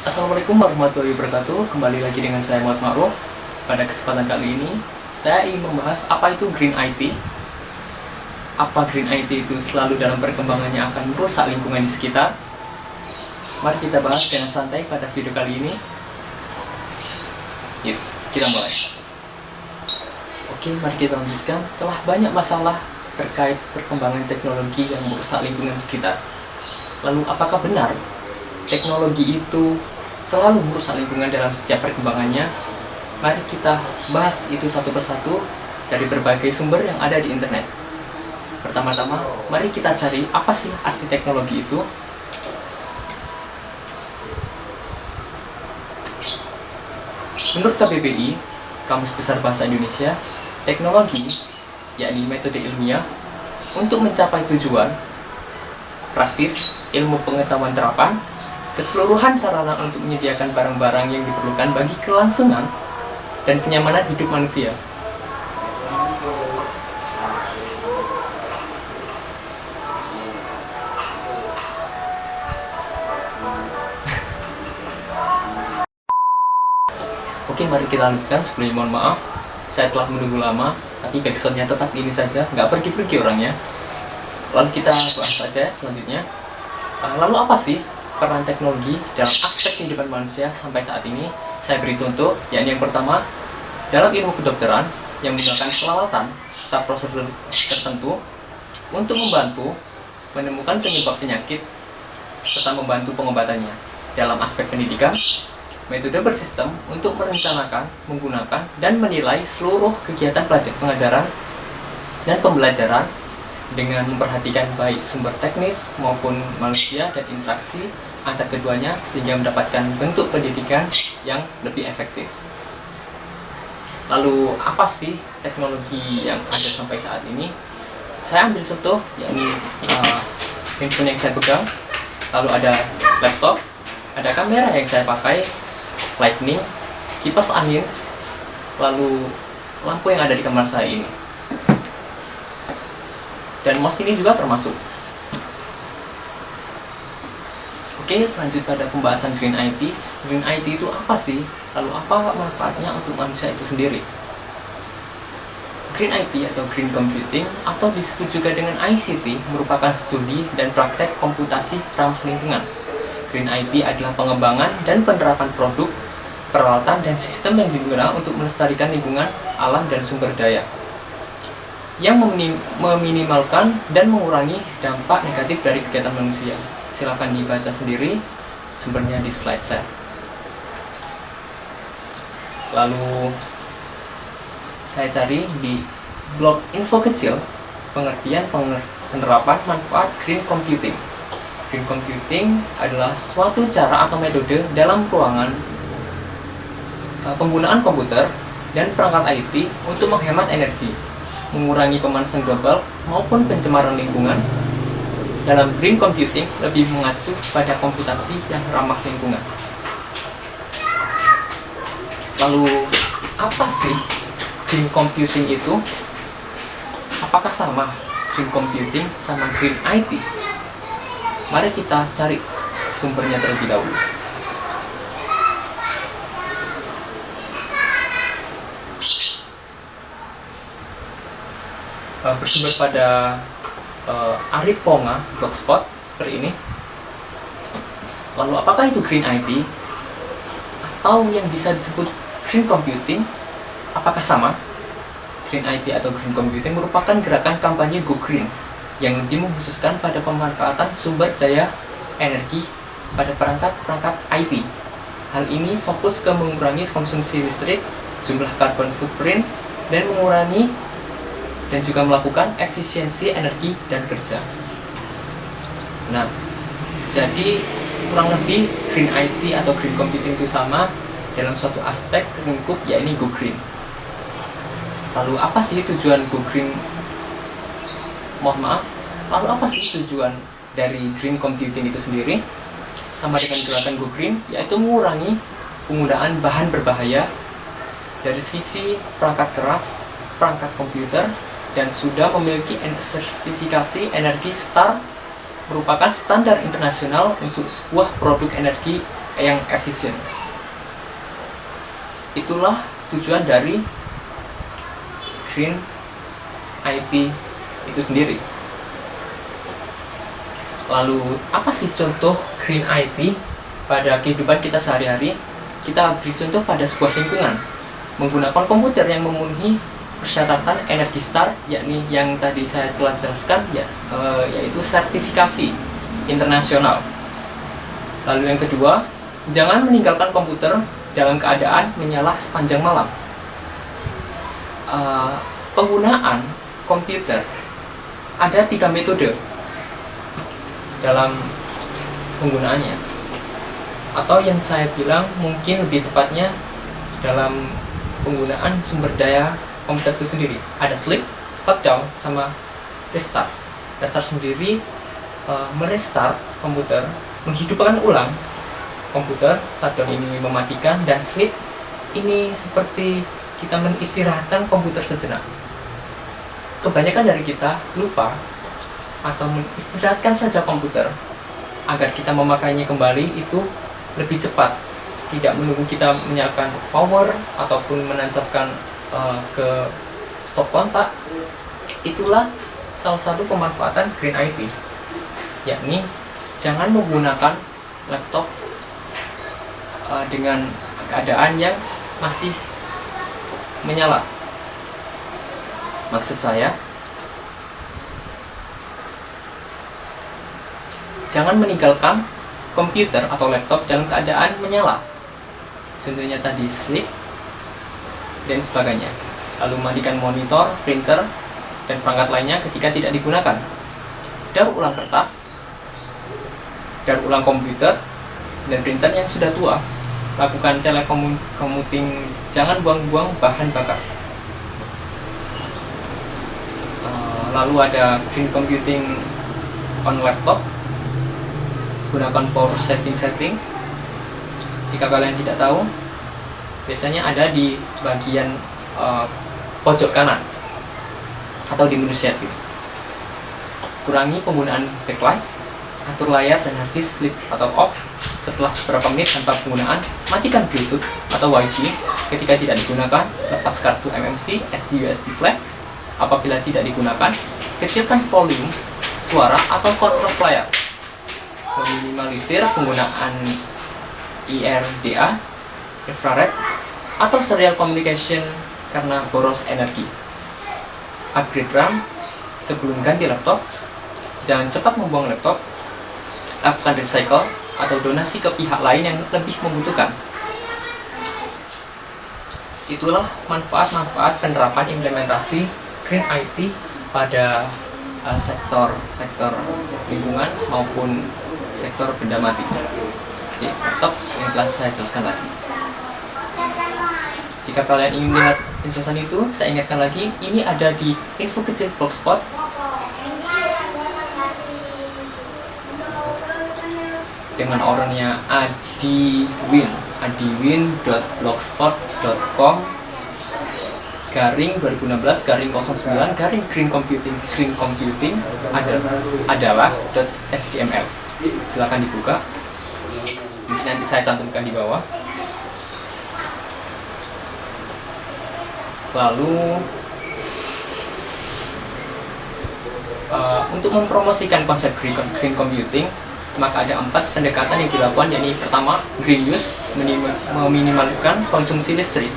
Assalamualaikum warahmatullahi wabarakatuh. Kembali lagi dengan saya Muhammad Ma'ruf. Pada kesempatan kali ini, saya ingin membahas apa itu Green IT. Apa Green IT itu selalu dalam perkembangannya akan merusak lingkungan di sekitar. Mari kita bahas dengan santai pada video kali ini. Yuk, kita mulai. Oke, mari kita lanjutkan. Telah banyak masalah terkait perkembangan teknologi yang merusak lingkungan sekitar. Lalu, apakah benar teknologi itu selalu merusak lingkungan dalam setiap perkembangannya? Mari kita bahas itu satu persatu dari berbagai sumber yang ada di internet. Pertama-tama, mari kita cari apa sih arti teknologi itu. Menurut KBBI, Kamus Besar Bahasa Indonesia, teknologi, yakni metode ilmiah untuk mencapai tujuan praktis, ilmu pengetahuan terapan, keseluruhan sarana untuk menyediakan barang-barang yang diperlukan bagi kelangsungan dan kenyamanan hidup manusia. Oke, mari kita lanjutkan. Sebelumnya mohon maaf, saya telah menunggu lama, tapi backsoundnya tetap ini saja, nggak pergi-pergi orangnya. Lalu kita bahas saja selanjutnya. Lalu apa sih peran teknologi dalam aspek kehidupan manusia sampai saat ini? Saya beri contoh, yakni yang pertama, dalam ilmu kedokteran yang menggunakan peralatan serta prosedur tertentu untuk membantu menemukan penyebab penyakit serta membantu pengobatannya. Dalam aspek pendidikan, metode bersistem untuk merencanakan, menggunakan, dan menilai seluruh kegiatan pengajaran dan pembelajaran dengan memperhatikan baik sumber teknis maupun manusia dan interaksi antar keduanya sehingga mendapatkan bentuk pendidikan yang lebih efektif. Lalu apa sih teknologi yang ada sampai saat ini? Saya ambil contoh, yakni handphone yang saya pegang, lalu ada laptop, ada kamera yang saya pakai, lightning, kipas angin, lalu lampu yang ada di kamar saya ini. Dan mouse ini juga termasuk. Oke, lanjut pada pembahasan Green IT. Green IT itu apa sih? Lalu apa manfaatnya untuk manusia itu sendiri? Green IT atau Green Computing atau disebut juga dengan ICT merupakan studi dan praktek komputasi ramah lingkungan. Green IT adalah pengembangan dan penerapan produk, peralatan, dan sistem yang digunakan untuk melestarikan lingkungan, alam, dan sumber daya yang meminimalkan dan mengurangi dampak negatif dari kegiatan manusia. Silakan dibaca sendiri sumbernya di slide saya. Lalu saya cari di blog info kecil pengertian penerapan manfaat Green Computing. Green Computing adalah suatu cara atau metode dalam ruangan penggunaan komputer dan perangkat IT untuk menghemat energi, mengurangi pemanasan global maupun pencemaran lingkungan. Dalam Green Computing lebih mengacu pada komputasi yang ramah lingkungan. Lalu apa sih Green Computing itu? Apakah sama Green Computing sama Green IT? Mari kita cari sumbernya terlebih dahulu. Bersumber pada Arif Ponga Blogspot seperti ini. Lalu apakah itu Green IT atau yang bisa disebut Green Computing? Apakah sama? Green IT atau Green Computing merupakan gerakan kampanye Go Green yang lebih mengkhususkan pada pemanfaatan sumber daya energi pada perangkat-perangkat IT. Hal ini fokus ke mengurangi konsumsi listrik, jumlah carbon footprint, dan mengurangi dan juga melakukan efisiensi energi dan kerja. Nah, jadi kurang lebih Green IT atau Green Computing itu sama dalam suatu aspek lingkup, yakni Go Green. Lalu apa sih tujuan Go Green? Lalu apa sih tujuan dari Green Computing itu sendiri? Sama dengan gerakan Go Green, yaitu mengurangi penggunaan bahan berbahaya dari sisi perangkat keras, perangkat komputer, dan sudah memiliki sertifikasi energi STAR, merupakan standar internasional untuk sebuah produk energi yang efisien. Itulah tujuan dari Green IT itu sendiri. Lalu apa sih contoh Green IT pada kehidupan kita sehari-hari? Kita beri contoh pada sebuah lingkungan menggunakan komputer yang memenuhi persyaratan Energy Star, yakni yang tadi saya telah jelaskan, yaitu sertifikasi internasional. Lalu yang kedua, jangan meninggalkan komputer dalam keadaan menyala sepanjang malam. Penggunaan komputer ada 3 metode dalam penggunaannya, atau yang saya bilang mungkin lebih tepatnya dalam penggunaan sumber daya komputer itu sendiri. Ada sleep, shutdown, sama restart. Restart sendiri merestart komputer, menghidupkan ulang komputer. Shutdown ini mematikan, dan sleep ini seperti kita menistirahatkan komputer sejenak. Kebanyakan dari kita lupa atau menistirahatkan saja komputer agar kita memakainya kembali itu lebih cepat, tidak menunggu kita menyalakan power ataupun menancapkan ke stop kontak. Itulah salah satu pemanfaatan Green IT, yakni jangan menggunakan laptop dengan keadaan yang masih menyala. Maksud saya, jangan meninggalkan komputer atau laptop dalam keadaan menyala. Contohnya tadi sleep dan sebagainya. Lalu matikan monitor, printer, dan perangkat lainnya ketika tidak digunakan. Daur ulang kertas, daur ulang komputer dan printer yang sudah tua. Lakukan telecommuting, jangan buang-buang bahan bakar. Lalu ada green computing on laptop, gunakan power saving setting. Jika kalian tidak tahu, biasanya ada di bagian pojok kanan atau di menu setting. Kurangi penggunaan backlight, atur layar dan hard disk sleep atau off setelah beberapa menit tanpa penggunaan. Matikan Bluetooth atau Wi-Fi ketika tidak digunakan. Lepas kartu MMC, SD, USB flash apabila tidak digunakan. Kecilkan volume suara atau kontras layar. Meminimalisir penggunaan IRDA, infrared, atau serial communication karena boros energi. Upgrade RAM sebelum ganti laptop. Jangan cepat membuang laptop. Lakukan recycle atau donasi ke pihak lain yang lebih membutuhkan. Itulah manfaat-manfaat penerapan implementasi Green IT pada sektor lingkungan maupun sektor benda mati seperti laptop yang telah saya jelaskan tadi. Jika kalian ingin melihat penjelasan itu, saya ingatkan lagi, ini ada di info kecil blogspot dengan orangnya adiwin.blogspot.com /2016/09 green computing adalah .html. Silakan dibuka, nanti saya cantumkan di bawah. Lalu untuk mempromosikan konsep green computing, maka ada 4 pendekatan yang dilakukan, yakni pertama, green use, meminimalkan konsumsi listrik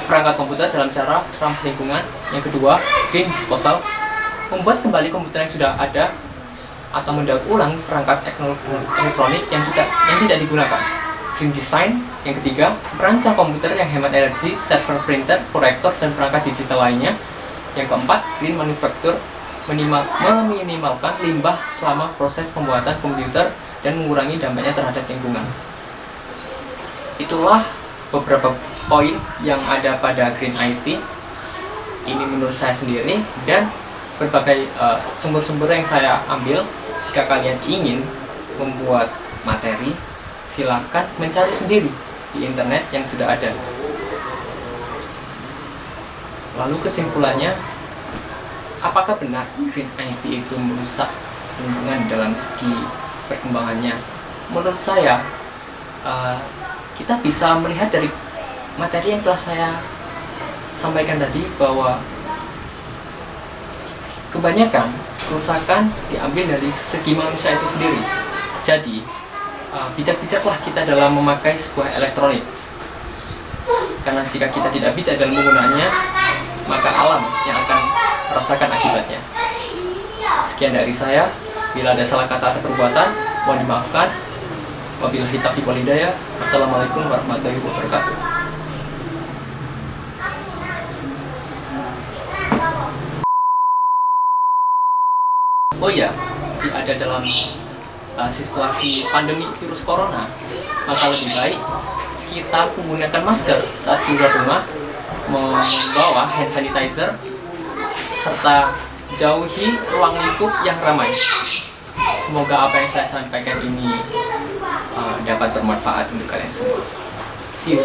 perangkat komputer dalam cara ramah lingkungan. Yang kedua, green disposal, membuat kembali komputer yang sudah ada atau mendaur ulang perangkat elektronik yang tidak digunakan. Green design. Yang ketiga, merancang komputer yang hemat energi, server, printer, proyektor, dan perangkat digital lainnya. Yang keempat, green manufacture, meminimalkan limbah selama proses pembuatan komputer dan mengurangi dampaknya terhadap lingkungan. Itulah beberapa poin yang ada pada Green IT. Ini menurut saya sendiri dan berbagai sumber-sumber yang saya ambil. Jika kalian ingin membuat materi, silakan mencari sendiri di internet yang sudah ada. Lalu kesimpulannya, apakah benar Green IT itu merusak lingkungan dalam segi perkembangannya? Menurut saya, uh, kita bisa melihat dari materi yang telah saya sampaikan tadi bahwa kebanyakan kerusakan diambil dari segi manusia itu sendiri. Jadi bijak-bijaklah kita dalam memakai sebuah elektronik, karena jika kita tidak bijak dalam menggunakannya, maka alam yang akan merasakan akibatnya. Sekian dari saya. Bila ada salah kata atau perbuatan, mohon dimaafkan. Wabillahi taufiq wal hidayah. Wassalamualaikum warahmatullahi wabarakatuh. Oh ya, jika ada dalam situasi pandemi virus corona, maka lebih baik kita menggunakan masker saat keluar rumah, membawa hand sanitizer, serta jauhi ruang lingkup yang ramai. Semoga apa yang saya sampaikan ini dapat bermanfaat untuk kalian semua. See you.